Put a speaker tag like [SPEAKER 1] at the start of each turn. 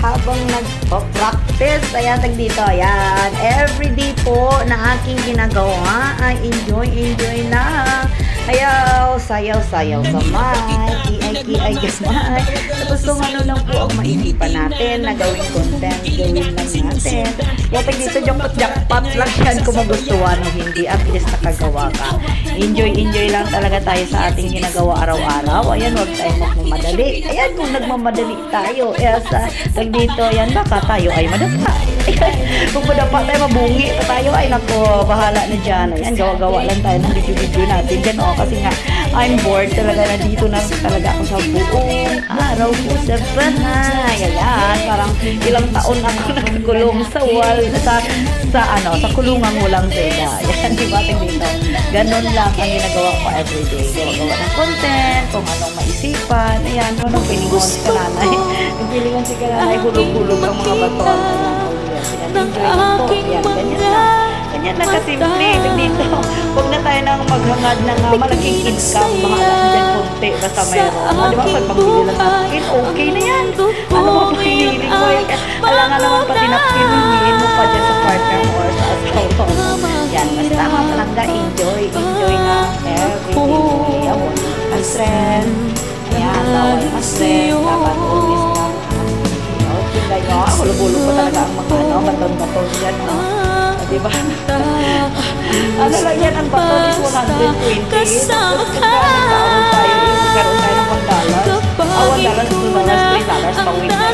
[SPEAKER 1] habang nagpa-practice. Ayan, tag dito. Ayan, everyday po na aking ginagawa ay enjoy lang. Ayaw, sayaw gamay, kiay gamay. Tapos kung ano lang po ang maisipan natin na gawing content, gawin lang natin. Kaya tag dito, jackpot lang yan kung magustuhan o hindi. At least nakagawa ka. Enjoy lang talaga tayo sa ating ginagawa araw-araw. Ayan, huwag tayo magmamadali. Ayan, kung nagmamadali tayo, sa tag dito, ayan, baka tayo ay madapa. Kung madapa tayo, mabungi pa tayo, ay nako, bahala na dyan. Ayan, gawa-gawa lang tayo ng video natin dyan, kasi nga, I'm bored talaga na dito na talaga ako sa buong araw ko sa bahay. Ayan, parang ilang taon ako nagkulong sa wall, sa kulungan mo lang sila. Ayan, diba, dito. Ganon lang ang ginagawa ko everyday. Gawa ng content, kung anong maisipan. Ayan, anong pilingon si kananay. Yung pilingon si kananay, hulog-hulog ang mga baton. Ganyan lang kasimple. Dito, huwag na tayo nang maghangad ng malaking income. Bahala dyan konti, basta mayroon. Di ba, pag pagbili lang natin, okay na yan. Ano mo pa hinihiling mo? Alangan naman pa pinapilihin mo pa dyan sa partner mo or sa asawa mo. Yan, basta mga palangga, enjoy na everyday. Abon, ma-stress. Ayan, bawal ma-stress. Dapat always na. Tingnan nyo, hulog-hulog pa talaga ang mga baton-baton dyan. Diba? Ano lang yan, ang baton is 120. Tapos nagkaroon tayo ng $1. $1, $2, $3 pang week.